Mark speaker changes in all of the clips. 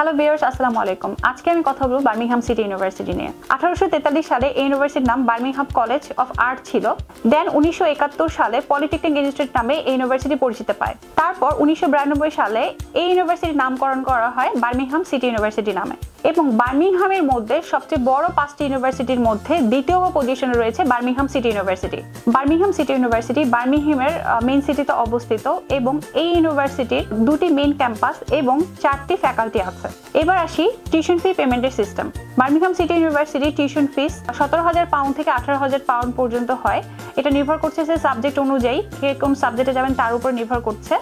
Speaker 1: Hello viewers, আসসালামু আলাইকুম। আজকে আমি কথা বলবো বার্মিংহাম সিটি ইউনিভার্সিটি নিয়ে। 1843 সালে এই ইউনিভার্সিটির নাম বার্মিংহাম কলেজ অফ আর্ট ছিল। দেন 1971 সালে পলিটেকনিক ইনস্টিটিউট নামে এই ইউনিভার্সিটি পরিচিত পায়। তারপর 1992 সালে এই ইউনিভার্সিটির নামকরণ করা হয় বার্মিংহাম সিটি ইউনিভার্সিটি নামে। এবং বার্মিংহামের মধ্যে সবচেয়ে বড় 5টি ইউনিভার্সিটির মধ্যে দ্বিতীয় পজিশনে রয়েছে Birmingham City University. Birmingham City University বার্মিংহামের মেইন সিটিতে অবস্থিত এবং এই ইউনিভার্সিটির 2টি মেইন ক্যাম্পাস এবং 4টি ফ্যাকাল্টি আছে। এবার আসি টিউশন ফি পেমেন্টের system. Birmingham City University tuition fees 17,000 pound থেকে 18,000 পাউন্ড পর্যন্ত হয়। এটা নির্ভর করছে যে সাবজেক্ট অনুযায়ী, কে কোন সাবজেক্টে যাবেন তার উপর নির্ভর করছে।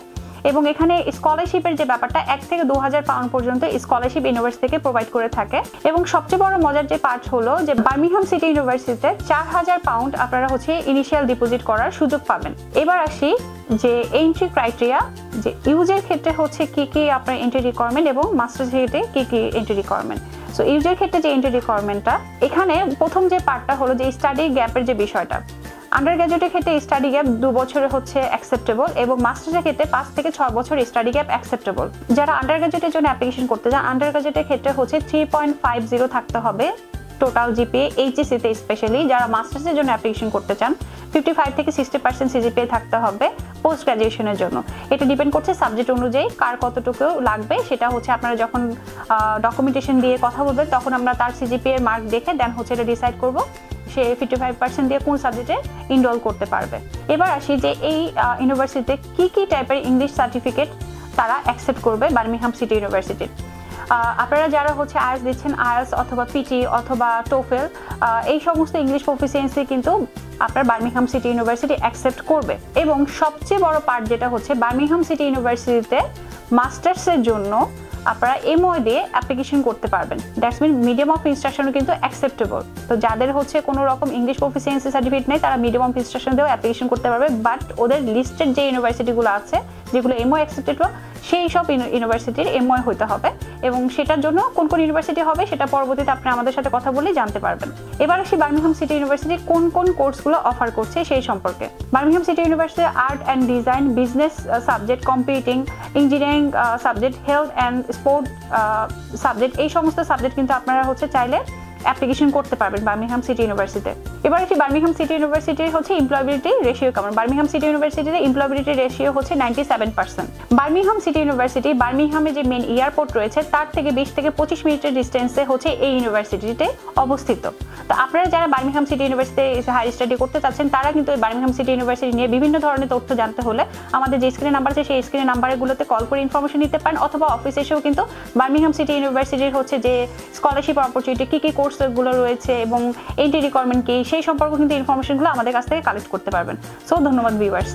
Speaker 1: এবং এখানে স্কলারশিপের যে ব্যাপারটা 1 থেকে 2,000 পাউন্ড পর্যন্ত স্কলারশিপ ইউনিভার্সিটি থেকে প্রোভাইড করে থাকে। এবং সবচেয়ে বড় মজার যে পার্ট হলো যে বার্মিংহাম সিটি ইউনিভার্সিটিতে 4,000 পাউন্ড আপনারা ইনিশিয়াল ডিপোজিট করার সুযোগ পাবেন। এবার আসি যে এন্ট্রি ক্রাইটেরিয়া, যে ইউজের ক্ষেত্রে কি কি আপনার এন্ট্রি রিকোয়ারমেন্ট এবং মাস্টার্স ক্ষেত্রে কি কি এন্ট্রি রিকোয়ারমেন্ট। সো ইউজের ক্ষেত্রে যে এন্ট্রি রিকোয়ারমেন্টটা, এখানে প্রথম যে পার্টটা হলো যে স্টাডি গ্যাপের যে বিষয়টা। আন্ডার গ্র্যাজুয়েটের ক্ষেত্রে স্টাডি গ্যাপ 2 বছরে অ্যাকসেপ্টেবল এবং মাস্টার্সের ক্ষেত্রে 5 থেকে 6 বছর স্টাডি গ্যাপ অ্যাকসেপ্টেবল। যারা আন্ডার গ্র্যাজুয়েটের জন্য অ্যাপ্লিকেশন করতে চান, আন্ডার গ্র্যাজুয়েটের ক্ষেত্রে 3.50 থাকতে হবে টোটাল জিপিএ, এইচএসসিতে স্পেশালি। যারা মাস্টার্সের জন্য অ্যাপ্লিকেশন করতে চান 55 থেকে 60% সিজিপিএ থাকতে হবে পোস্ট গ্র্যাজুয়েশনের জন্য। এটা ডিপেন্ড করছে সাবজেক্ট অনুযায়ী কার কতটুকু লাগবে। সেটা আপনারা যখন ডকুমেন্টেশন দিয়ে কথা বলবেন তখন আমরা তার সিজিপিএ মার্ক দেখে দেন এটা ডিসাইড করব সে 55% দিয়ে কোন সাবজেক্টে ইনরোল করতে পারবে। এবার আসি যে এই ইউনিভার্সিটিতে কি কি টাইপের ইংলিশ সার্টিফিকেট তারা অ্যাকসেপ্ট করবে বার্মিংহাম সিটি ইউনিভার্সিটির। আপনারা যারা আইএলটিএস দিচ্ছেন, আইএলটিএস অথবা পিটি অথবা টোফেল, এই সমস্ত ইংলিশ প্রফিসিয়েন্সি কিন্তু আপনার বার্মিংহাম সিটি ইউনিভার্সিটি অ্যাকসেপ্ট করবে। এবং সবচেয়ে বড় পার্ট যেটা বার্মিংহাম সিটি ইউনিভার্সিটিতে মাস্টার্সের জন্য আপনারা এমওএ দিয়ে অ্যাপ্লিকেশন করতে পারবেন। দ্যাটস মিন মিডিয়াম অফ ইনস্ট্রাকশনও কিন্তু অ্যাকসেপ্টেবল। তো যাদের কোনো রকম ইংলিশ প্রফিসিয়েন্সি সার্টিফিকেট নেই তারা মিডিয়াম অফ ইনস্ট্রাকশন দিয়েও অ্যাপ্লিকেশন করতে পারবে। বাট ওদের লিস্টেড যে ইউনিভার্সিটিগুলো আছে যেগুলো এমওএ অ্যাকসেপ্টেড, সেই সব ইউনিভার্সিটির এমওএ হতে হবে। এবং সেটার জন্য কোন কোন ইউনিভার্সিটি হবে সেটা পরবর্তীতে আপনি আমাদের সাথে কথা বলেই জানতে পারবেন। এবার আসি বার্মিংহাম সিটি ইউনিভার্সিটি কোন কোন কোর্সগুলো অফার করছে সেই সম্পর্কে। Birmingham City university art and design, business subject, computing, engineering subject, health and sport subject, এই সমস্ত সাবজেক্ট কিন্তু আপনারা চাইলে অ্যাপ্লিকেশন করতে পারবেন বার্মিংহাম সিটি ইউনিভার্সিটিতে। এবার আসি বার্মিংহাম সিটি ইউনিভার্সিটির এমপ্লয়াবিলিটি রেশিও কেমন। বার্মিংহাম সিটি ইউনিভার্সিটিতে employability ratio 97%। Birmingham City University বার্মিংহামে যে মেন এয়ারপোর্ট রয়েছে তার থেকে 20 থেকে 25 মিনিটের ডিস্টেন্সে এই ইউনিভার্সিটিতে অবস্থিত। তো আপনারা যারা বার্মিংহাম সিটি ইউনিভার্সিটিতে হায়ার স্টাডি করতে চাচ্ছেন তারা কিন্তু এই বার্মিংহাম সিটি ইউনিভার্সিটি নিয়ে বিভিন্ন ধরনের তথ্য জানতে হলে আমাদের যে স্ক্রিনে নাম্বার আছে সেই স্ক্রিনে নাম্বারগুলোতে কল করে ইনফরমেশন নিতে পারেন, অথবা অফিসে এসেও কিন্তু বার্মিংহাম সিটি ইউনিভার্সিটির যে স্কলারশিপ অপরচুনিটি, কি কি কোর্সগুলো রয়েছে এবং এন্ট্রি রিকোয়ারমেন্ট কি, সেই সম্পর্কে কিন্তু ইনফরমেশনগুলো আমাদের কাছ থেকে কালেক্ট করতে পারবেন। সো ধন্যবাদ ভিউয়ার্স।